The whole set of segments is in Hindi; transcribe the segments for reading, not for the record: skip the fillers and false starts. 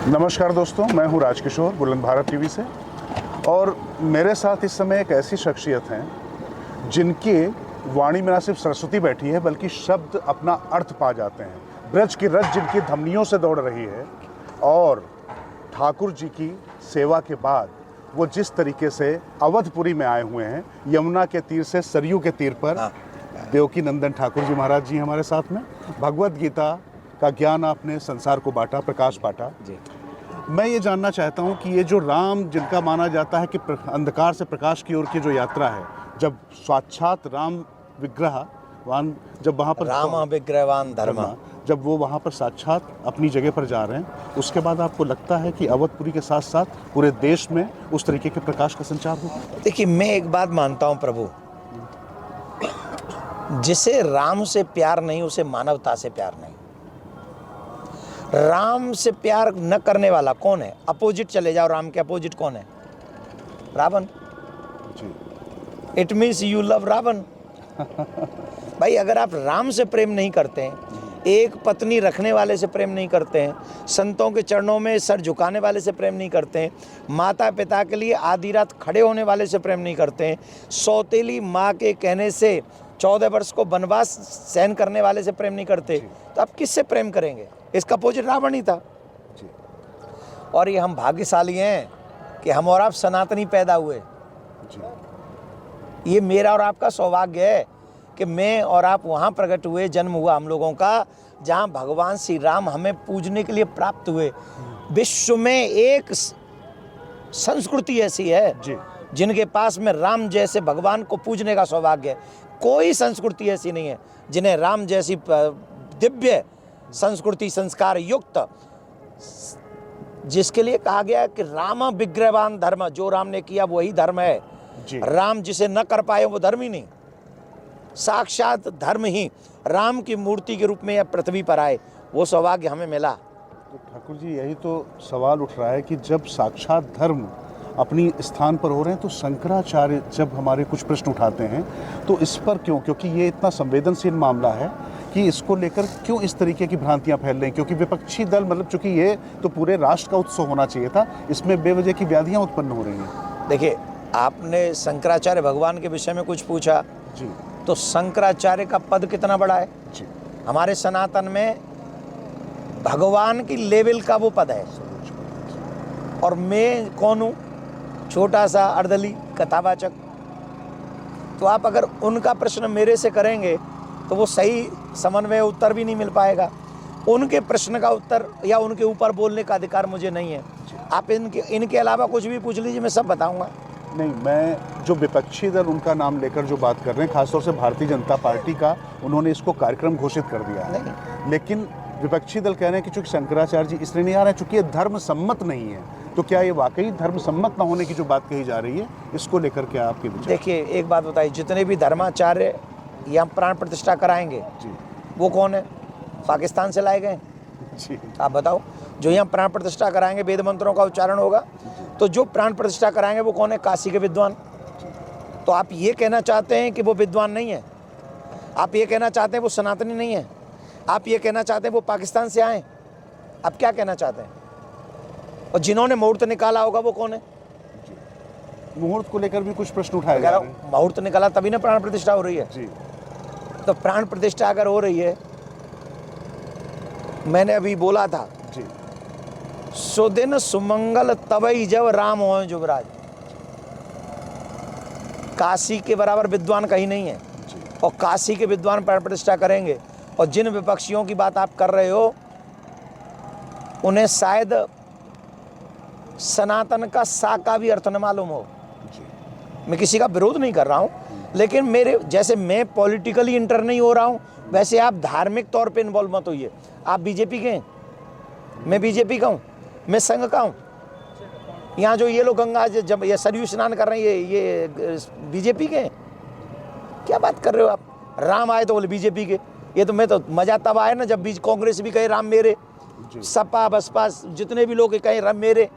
नमस्कार दोस्तों, मैं हूं राजकिशोर बुलंद भारत टीवी से। और मेरे साथ इस समय एक ऐसी शख्सियत हैं जिनकी वाणी में न सिर्फ सरस्वती बैठी है बल्कि शब्द अपना अर्थ पा जाते हैं। ब्रज की रज जिनकी धमनियों से दौड़ रही है और ठाकुर जी की सेवा के बाद वो जिस तरीके से अवधपुरी में आए हुए हैं, यमुना के तीर से सरयू के तीर पर देवकी नंदन ठाकुर जी महाराज जी हमारे साथ में। भगवत गीता का ज्ञान आपने संसार को बांटा, प्रकाश बांटा जी। मैं ये जानना चाहता हूँ कि ये जो राम जिनका माना जाता है कि अंधकार से प्रकाश की ओर की जो यात्रा है, जब साक्षात राम विग्रहवान, जब वहाँ पर राम विग्रहवान धर्म, जब वो वहाँ पर साक्षात अपनी जगह पर जा रहे हैं, उसके बाद आपको लगता है कि अवधपुरी के साथ साथ पूरे देश में उस तरीके के प्रकाश का संचार होगा? देखिए, मैं एक बात मानता हूँ प्रभु, जिसे राम से प्यार नहीं उसे मानवता से प्यार नहीं। राम से प्यार न करने वाला कौन है? अपोजिट चले जाओ, राम के अपोजिट कौन है? Ravan. It means you love Ravan. भाई, अगर आप राम से प्रेम नहीं करते हैं, एक पत्नी रखने वाले से प्रेम नहीं करते हैं, संतों के चरणों में सर झुकाने वाले से प्रेम नहीं करते हैं, माता पिता के लिए आधी रात खड़े होने वाले से प्रेम नहीं करते हैं, सौतेली माँ के कहने से 14 वर्ष को वनवास सहन करने वाले से प्रेम नहीं करते, तो आप किससे प्रेम करेंगे? इसका अपोजिट रावण ही था। और ये हम भाग्यशाली हैं कि हम और आप सनातनी पैदा हुए। ये मेरा और आपका सौभाग्य है कि मैं और आप वहाँ प्रकट हुए, जन्म हुआ हम लोगों का, जहाँ भगवान श्री राम हमें पूजने के लिए प्राप्त हुए। विश्व में एक संस्कृति ऐसी है जिनके पास में राम जैसे भगवान को पूजने का सौभाग्य है। कोई संस्कृति ऐसी नहीं है जिन्हें राम जैसी दिव्य संस्कृति, संस्कार युक्त, जिसके लिए कहा गया है कि राम विग्रहवान धर्म, जो राम ने किया वही धर्म है। राम जिसे न कर पाए वो धर्म ही नहीं, साक्षात धर्म ही राम की मूर्ति के रूप में पृथ्वी पर आए, वो सौभाग्य हमें मिला। तो ठाकुर जी, यही तो सवाल उठ रहा है कि जब साक्षात धर्म अपनी स्थान पर हो रहे हैं तो शंकराचार्य जब हमारे कुछ प्रश्न उठाते हैं तो इस पर क्यों, क्योंकि ये इतना संवेदनशील मामला है कि इसको लेकर क्यों इस तरीके की भ्रांतियां फैल रही हैं? क्योंकि विपक्षी दल, मतलब चूंकि ये तो पूरे राष्ट्र का उत्सव होना चाहिए था, इसमें बेवजह की व्याधियां उत्पन्न हो रही हैं। देखिए, आपने शंकराचार्य भगवान के विषय में कुछ पूछा जी, तो शंकराचार्य का पद कितना बड़ा है जी। हमारे सनातन में भगवान की लेवल का वो पद है, और मैं कौन हूँ? छोटा सा अर्दली कथावाचक। तो आप अगर उनका प्रश्न मेरे से करेंगे तो वो सही समन्वय उत्तर भी नहीं मिल पाएगा। उनके प्रश्न का उत्तर या उनके ऊपर बोलने का अधिकार मुझे नहीं है। आप इनके अलावा कुछ भी पूछ लीजिए, मैं सब बताऊंगा। नहीं, मैं जो विपक्षी दल उनका नाम लेकर जो बात कर रहे हैं, खासतौर से भारतीय जनता पार्टी का, उन्होंने इसको कार्यक्रम घोषित कर दिया है, लेकिन विपक्षी दल कह रहे हैं कि चूंकि शंकराचार्य जी इसलिए नहीं आ रहे हैं चूंकि ये धर्म सम्मत नहीं है। तो क्या ये वाकई धर्म सम्मत न होने की जो बात कही जा रही है, इसको लेकर क्या आपके विचार? देखिए, एक बात बताइए, जितने भी धर्माचार्य यहाँ प्राण प्रतिष्ठा कराएंगे जी, वो कौन है? पाकिस्तान से लाए गए जी। आप बताओ, जो यहाँ प्राण प्रतिष्ठा कराएंगे, वेद मंत्रों का उच्चारण होगा, तो जो प्राण प्रतिष्ठा कराएंगे वो कौन है? काशी के विद्वान। तो आप ये कहना चाहते हैं कि वो विद्वान नहीं है? आप ये कहना चाहते हैं वो सनातनी नहीं है? आप ये कहना चाहते हैं वो पाकिस्तान से आए? आप क्या कहना चाहते हैं? और जिन्होंने मुहूर्त निकाला होगा वो कौन है? मुहूर्त को लेकर भी कुछ प्रश्न उठाए जा रहे हैं। मुहूर्त निकाला तभी ना प्राण प्रतिष्ठा हो रही है जी। तो प्राण प्रतिष्ठा अगर हो रही है, मैंने अभी बोला था जी, सुदिन सुमंगल तबई जब राम हो जुबराज। काशी के बराबर विद्वान कहीं नहीं है, और काशी के विद्वान प्राण प्रतिष्ठा करेंगे। और जिन विपक्षियों की बात आप कर रहे हो, उन्हें शायद सनातन का सा का भी अर्थ न मालूम हो। मैं किसी का विरोध नहीं कर रहा हूँ, लेकिन मेरे जैसे मैं पॉलिटिकली इंटर नहीं हो रहा हूँ, वैसे आप धार्मिक तौर पे इन्वॉल्व मत होइए। आप बीजेपी के हैं, मैं बीजेपी का हूँ, मैं संघ का हूँ। यहाँ जो ये लोग गंगा जब ये सरयू स्नान कर रहे हैं, ये बीजेपी के हैं? क्या बात कर रहे हो आप? राम आए तो बोले बीजेपी के। ये तो मैं तो मजा तब आया ना जब बीच कांग्रेस भी कहे राम मेरे, सपा बसपा जितने भी लोग कहे राम मेरे।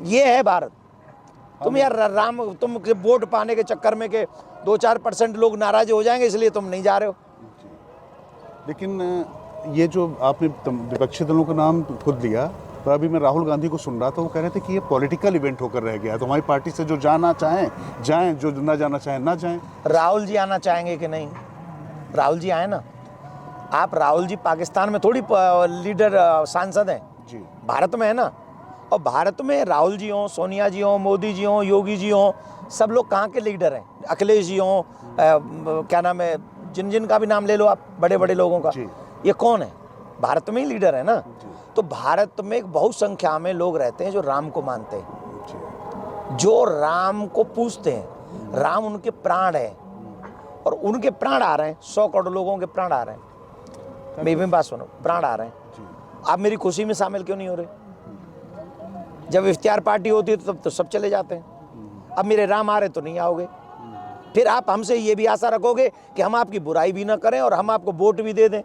ये है भारत। तुम यार राम, तुम वोट पाने के चक्कर में के 2-4% लोग नाराज हो जाएंगे, इसलिए तुम नहीं जा रहे हो। लेकिन ये जो आपने विपक्षी दलों का नाम खुद लिया, पर अभी मैं राहुल गांधी को सुन रहा था, वो कह रहे थे कि ये पॉलिटिकल इवेंट होकर रह गया है, तो हमारी पार्टी से जो जाना चाहें जाएं, जो ना जाना चाहें ना जाएं। राहुल जी आना चाहेंगे कि नहीं? राहुल जी आए ना। आप राहुल जी पाकिस्तान में थोड़ी लीडर सांसद हैं, जी भारत में है ना। और भारत में राहुल जी हों, सोनिया जी हों, मोदी जी हों, योगी जी हों, सब लोग कहाँ के लीडर हैं? अखिलेश जी हों, क्या नाम है, जिन जिन का भी नाम ले लो आप, बड़े बड़े लोगों का, जी। ये कौन है? भारत में ही लीडर है ना। जी। तो भारत में एक बहुत संख्या में लोग रहते हैं जो राम को मानते हैं, जी जो राम को पूजते हैं। राम उनके प्राण है और उनके प्राण आ रहे हैं, 100 करोड़ लोगों के प्राण आ रहे हैं। मेरी बात सुनो, प्राण आ रहे हैं, जी आप मेरी खुशी में शामिल क्यों नहीं हो रहे? जब इफ्तियार पार्टी होती है तो तब तो सब चले जाते हैं। अब मेरे राम आ रहे तो नहीं आओगे। फिर आप हमसे ये भी आशा रखोगे कि हम आपकी बुराई भी ना करें और हम आपको वोट भी दे दें।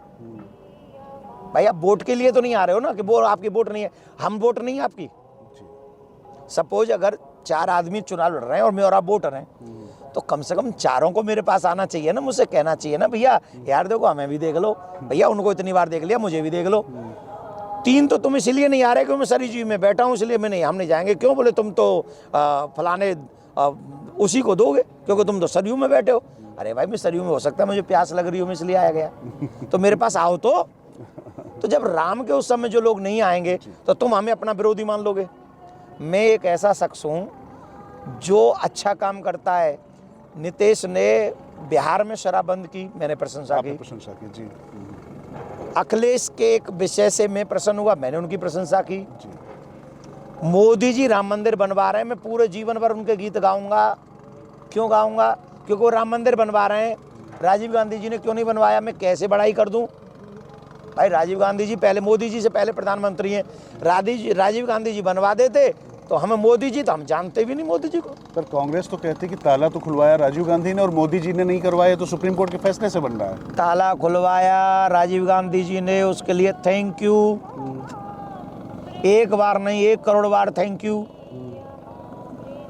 भाई आप वोट के लिए तो नहीं आ रहे हो ना, कि वो आपकी वोट नहीं है, हम वोट नहीं है आपकी। सपोज अगर 4 आदमी चुनाव लड़ रहे हैं और मैं और आप वोटर हैं, तो कम से कम चारों को मेरे पास आना चाहिए ना, मुझसे कहना चाहिए ना, भैया यार देखो हमें भी देख लो, भैया उनको इतनी बार देख लिया मुझे भी देख लो। 3 तो तुम इसलिए नहीं आ रहे क्योंकि मैं सरी जी में बैठा हूँ, इसलिए मैं नहीं, हम नहीं जाएंगे। क्यों? बोले तुम तो फलाने उसी को दोगे क्योंकि तुम तो सरयू में बैठे हो। अरे भाई मैं सरयू में, हो सकता है मुझे प्यास लग रही हो, मैं इसलिए आया गया, तो मेरे पास आओ। तो जब राम के उस समय जो लोग नहीं आएंगे तो तुम हमें अपना विरोधी मान लोगे। मैं एक ऐसा शख्स हूँ जो अच्छा काम करता है। नीतीश ने बिहार में शराब बंद की, मैंने प्रशंसा की। जी। अखिलेश के एक विषय से मैं प्रसन्न हुआ, मैंने उनकी प्रशंसा की। जी मोदी जी राम मंदिर बनवा रहे हैं, मैं पूरे जीवन भर उनके गीत गाऊंगा। क्यों गाऊंगा? क्योंकि वो राम मंदिर बनवा रहे हैं। राजीव गांधी जी ने क्यों नहीं बनवाया? मैं कैसे बड़ाई कर दूं? भाई राजीव गांधी जी पहले, मोदी जी से पहले प्रधानमंत्री हैं। राजीव गांधी जी बनवा देते तो हमें मोदी जी, तो हम जानते भी नहीं मोदी जी को। पर कांग्रेस तो कहती कि ताला तो खुलवाया राजीव गांधी ने और मोदी जी ने नहीं करवाया, तो सुप्रीम कोर्ट के फैसले से बन रहा है। ताला खुलवाया राजीव गांधी जी ने, उसके लिए थैंक यू। एक बार नहीं, 1 करोड़ बार थैंक यू।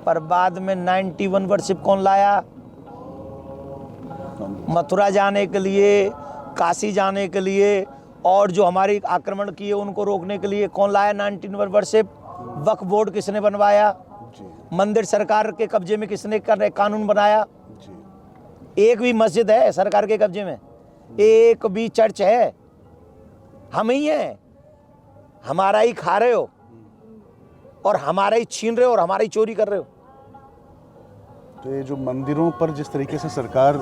पर बाद में 91 वर्षिप कौन लाया? मथुरा जाने के लिए, काशी जाने के लिए, और जो हमारी आक्रमण किए उनको रोकने के लिए कौन लाया 91 वर्षिप? वक्फ बोर्ड किसने बनवाया? मंदिर सरकार के कब्जे में किसने कानून बनाया? एक भी मस्जिद है सरकार के कब्जे में? एक भी चर्च है? हम ही हैं। हमारा ही खा रहे हो और हमारा ही छीन रहे हो और हमारा ही चोरी कर रहे हो। तो ये जो मंदिरों पर जिस तरीके से सरकार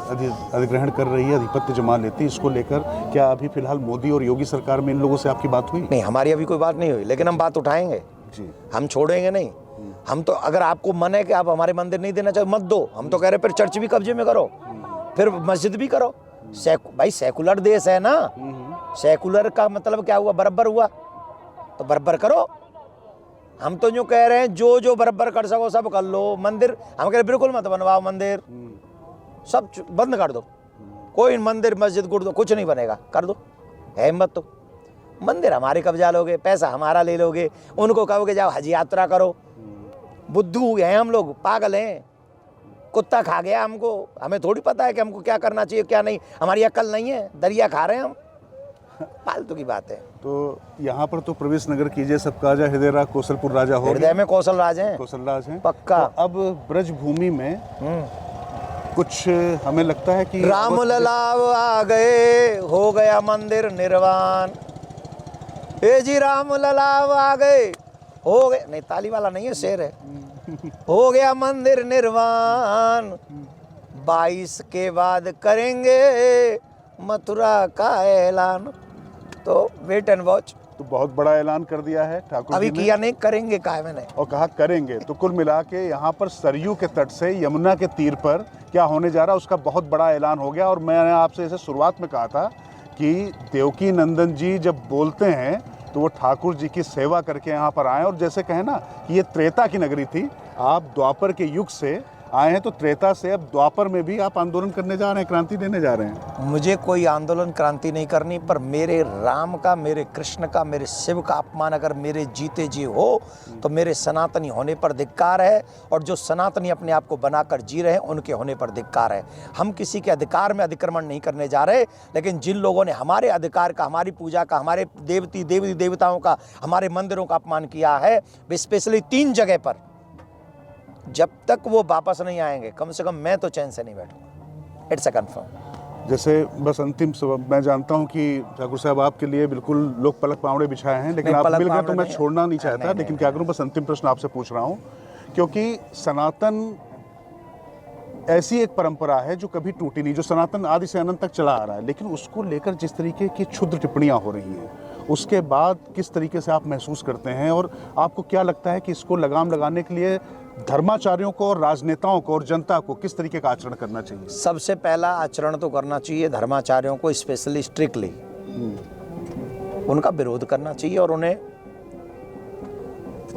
अधिग्रहण कर रही है, आधिपत्य जमा लेती है, इसको लेकर क्या अभी फिलहाल मोदी और योगी सरकार में इन लोगों से आपकी बात हुई? नहीं, हमारी अभी कोई बात नहीं हुई, लेकिन हम बात उठाएंगे जी। हम छोड़ेंगे नहीं। हम तो, अगर आपको मन है कि आप हमारे मंदिर नहीं देना चाहिए, मत दो। हम तो कह रहे फिर चर्च भी कब्जे में करो, फिर मस्जिद भी करो। भाई सेकुलर देश है ना। सेकुलर का मतलब क्या हुआ? बराबर हुआ, तो बराबर करो। हम तो जो कह रहे हैं जो जो बराबर कर सको सब कर लो। मंदिर हम कह रहे बिल्कुल मत बनवाओ, मंदिर सब बंद कर दो। कोई मंदिर मस्जिद गुरुद्वारा कुछ नहीं बनेगा, कर दो। है हिम्मत तो मंदिर हमारे कब्जा लोगे, पैसा हमारा ले लोगे, उनको कहोगे जाओ हज यात्रा करो। बुद्धू हैं हम लोग, पागल हैं, कुत्ता खा गया हमको। हमें थोड़ी पता है कि हमको क्या करना चाहिए क्या नहीं। हमारी अक्ल नहीं है, दरिया खा रहे हैं हम। फालतू की बात है। तो यहाँ पर तो प्रवेश नगर कीजिए, सबका राजा हृदय राज कौशलपुर राजा हो, हृदय में कौशल राज हैं, कौशल राज हैं पक्का। तो अब ब्रज भूमि में कुछ हमें लगता है कि राम ललाव आ गए, हो गया मंदिर निर्वाण। ए जी राम ललाव आ गए, हो गए, नहीं ताली वाला नहीं है, शेर है। हो गया मंदिर निर्वाण, 22 के बाद करेंगे मथुरा का ऐलान। तो वेट एंड वॉच। तो बहुत बड़ा ऐलान कर दिया है ठाकुर अभी जी ने। किया नहीं, करेंगे कहा है मैंने, और कहा करेंगे। तो कुल मिला के यहाँ पर सरयू के तट से यमुना के तीर पर क्या होने जा रहा है उसका बहुत बड़ा ऐलान हो गया। और मैंने आपसे इसे शुरुआत में कहा था कि देवकी नंदन जी जब बोलते हैं तो वो ठाकुर जी की सेवा करके यहाँ पर आए। और जैसे कहें ना कि ये त्रेता की नगरी थी, आप द्वापर के युग से आए हैं तो त्रेता से अब द्वापर में भी आप आंदोलन करने जा रहे हैं, क्रांति देने जा रहे हैं। मुझे कोई आंदोलन क्रांति नहीं करनी, पर मेरे राम का, मेरे कृष्ण का, मेरे शिव का अपमान अगर मेरे जीते जी हो तो मेरे सनातनी होने पर धिक्कार है, और जो सनातनी अपने आप को बनाकर जी रहे हैं उनके होने पर धिक्कार है। हम किसी के अधिकार में अतिक्रमण नहीं करने जा रहे, लेकिन जिन लोगों ने हमारे अधिकार का, हमारी पूजा का, हमारे देवी देवताओं का, हमारे मंदिरों का अपमान किया है, स्पेशली 3 जगह पर, जब तक वो वापस नहीं आएंगे कम से कम मैं तो चैन से नहीं बैठूंगा। It's a confirm. जैसे बस अंतिम मैं जानता हूं कि ठाकुर साहब आपके लिए बिल्कुल लोग पलक पावड़े बिछाए हैं, लेकिन आप मिल गए तो मैं छोड़ना नहीं चाहता, लेकिन क्या करूं, बस अंतिम प्रश्न आपसे पूछ रहा हूं, क्योंकि सनातन ऐसी एक परंपरा है जो कभी टूटी नहीं, जो सनातन आदि से अनंत तक चला आ रहा है, लेकिन उसको लेकर जिस तरीके की क्षुद्र टिप्पणियां हो रही हैं, उसके बाद किस तरीके से आप महसूस करते हैं, और आपको क्या लगता है कि इसको लगाम लगाने के लिए धर्माचार्यों को और राजनेताओं को और जनता को किस तरीके का आचरण करना चाहिए? सबसे पहला आचरण तो करना चाहिए धर्माचार्यों को स्पेशली स्ट्रिक्टली उनका विरोध करना चाहिए और उन्हें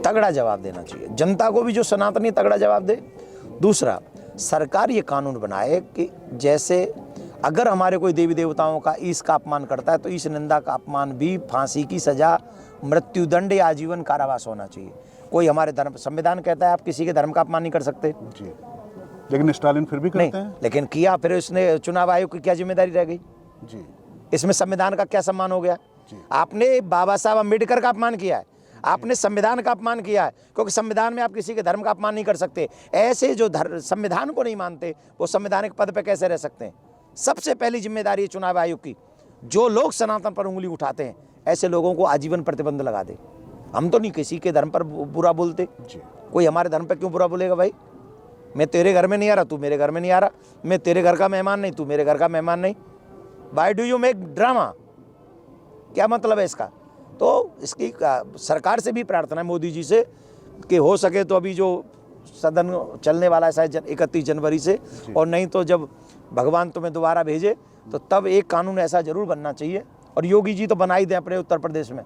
तगड़ा जवाब देना चाहिए। जनता को भी जो सनातनी तगड़ा जवाब दे। दूसरा, सरकार ये कानून बनाए कि जैसे अगर हमारे कोई देवी देवताओं का ईश का अपमान करता है तो ईश निंदा का अपमान भी फांसी की सजा, मृत्युदंड या आजीवन कारावास होना चाहिए। कोई हमारे धर्म, संविधान कहता है आप किसी के धर्म का अपमान नहीं कर सकते जी, लेकिन स्टालिन फिर भी करते हैं। लेकिन किया, फिर इसने चुनाव आयोग की क्या जिम्मेदारी रह गई जी? इसमें संविधान का क्या सम्मान हो गया? आपने बाबा साहब अम्बेडकर का अपमान किया है, आपने संविधान का अपमान किया है, क्योंकि संविधान में आप किसी के धर्म का अपमान नहीं कर सकते। ऐसे जो संविधान को नहीं मानते वो संवैधानिक पद पे कैसे रह सकते हैं? सबसे पहली जिम्मेदारी है चुनाव आयोग की, जो लोग सनातन पर उंगली उठाते हैं ऐसे लोगों को आजीवन प्रतिबंध लगा दे। हम तो नहीं किसी के धर्म पर बुरा बोलते, कोई हमारे धर्म पर क्यों बुरा बोलेगा भाई? मैं तेरे घर में नहीं आ रहा, तू मेरे घर में नहीं आ रहा, मैं तेरे घर का मेहमान नहीं, तू मेरे घर का मेहमान नहीं। Why do you make drama? क्या मतलब है इसका? तो इसकी सरकार से भी प्रार्थना है, मोदी जी से, कि हो सके तो अभी जो सदन चलने वाला है शायद 31 जनवरी से, और नहीं तो जब भगवान तुम्हें दोबारा भेजे तो तब एक कानून ऐसा जरूर बनना चाहिए, और योगी जी तो बना ही दें अपने उत्तर प्रदेश में,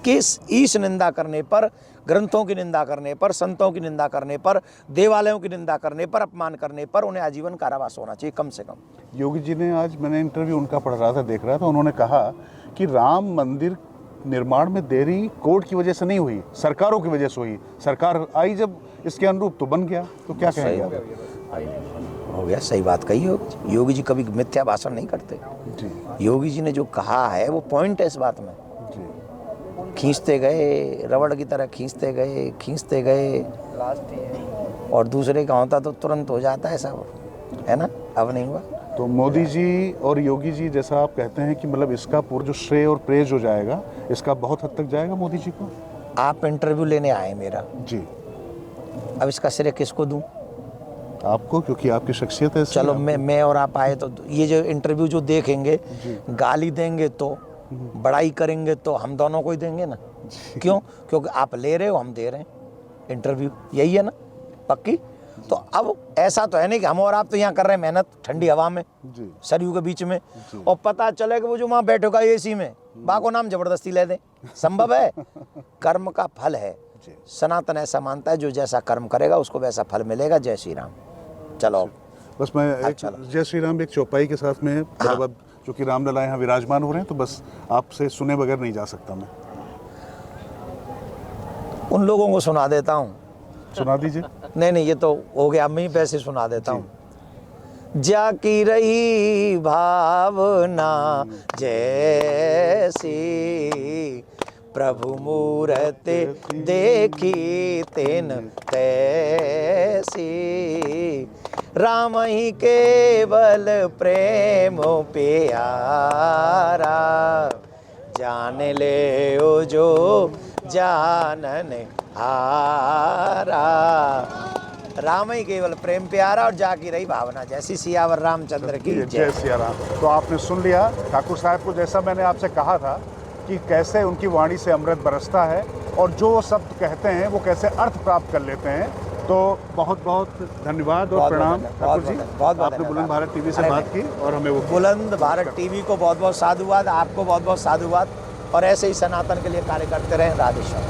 कि ईश निंदा करने पर, ग्रंथों की निंदा करने पर, संतों की निंदा करने पर, देवालयों की निंदा करने पर, अपमान करने पर उन्हें आजीवन कारावास होना चाहिए कम से कम। योगी जी ने, आज मैंने इंटरव्यू उनका पढ़ रहा था, देख रहा था, उन्होंने कहा कि राम मंदिर निर्माण में देरी कोर्ट की वजह से नहीं हुई, सरकारों की वजह से हुई। सरकार आई जब इसके अनुरूप तो बन गया, तो क्या कहेंगे आप? हो गया, सही बात कही योगी। योगी जी कभी मिथ्या भाषण नहीं करते जी। योगी जी ने जो कहा है वो पॉइंट है इस बात में जी। खींचते गए, रबड़ की तरह खींचते गए, और दूसरे का होता तो तुरंत हो जाता है सब, है ना? अब नहीं हुआ। तो मोदी जी और योगी जी, जैसा आप कहते हैं कि मतलब इसका पूरा जो श्रेय और प्रेज हो जाएगा, इसका बहुत हद तक जाएगा मोदी जी को। आप इंटरव्यू लेने आए मेरा जी, अब इसका श्रेय किसको दूं? आपको, क्योंकि आपकी शख्सियत है। चलो मैं और आप आए तो ये जो इंटरव्यू जो देखेंगे, गाली देंगे तो, बड़ाई करेंगे तो हम दोनों को ही देंगे ना। क्यों? क्योंकि आप ले रहे हो, हम दे रहे हैं इंटरव्यू, यही है ना पक्की। तो अब ऐसा तो है नहीं कि हम और आप तो यहाँ कर रहे हैं मेहनत ठंडी हवा में, सरयू के बीच में, और पता चले कि वो जो वहाँ बैठेगा एसी में, बाको नाम जबरदस्ती ले दें। संभव है? कर्म का फल है, सनातन ऐसा मानता है, जो जैसा कर्म करेगा उसको वैसा फल मिलेगा। जय श्री राम। चलो बस मैं जय श्री राम एक चौपाई के साथ में, अब चूँकि रामलला यहाँ विराजमान हो रहे हैं तो बस आपसे सुने बगैर नहीं जा सकता मैं। उन लोगों को सुना देता हूँ। सुना दीजिए। नहीं, ये तो हो गया, मैं ही पैसे सुना देता हूँ। जाकी रही भावना जैसी, प्रभु मूरति देखी तेन तैसी, राम ही केवल प्रेम प्यारा, जान ले ओ जो जानन हारा। राम ही केवल प्रेम प्यारा और जाकी रही भावना जैसी, सियावर रामचंद्र की जय सिया राम। तो आपने सुन लिया ठाकुर साहब को, जैसा मैंने आपसे कहा था कि कैसे उनकी वाणी से अमृत बरसता है और जो वो शब्द कहते हैं वो कैसे अर्थ प्राप्त कर लेते हैं। तो बहुत बहुत धन्यवाद और प्रणाम ठाकुर जी। आपने बुलंद भारत टीवी से बात की और हमें वो बुलंद भारत टीवी को बहुत बहुत साधुवाद, आपको बहुत बहुत साधुवाद, और ऐसे ही सनातन के लिए कार्य करते रहें। राधे श्याम।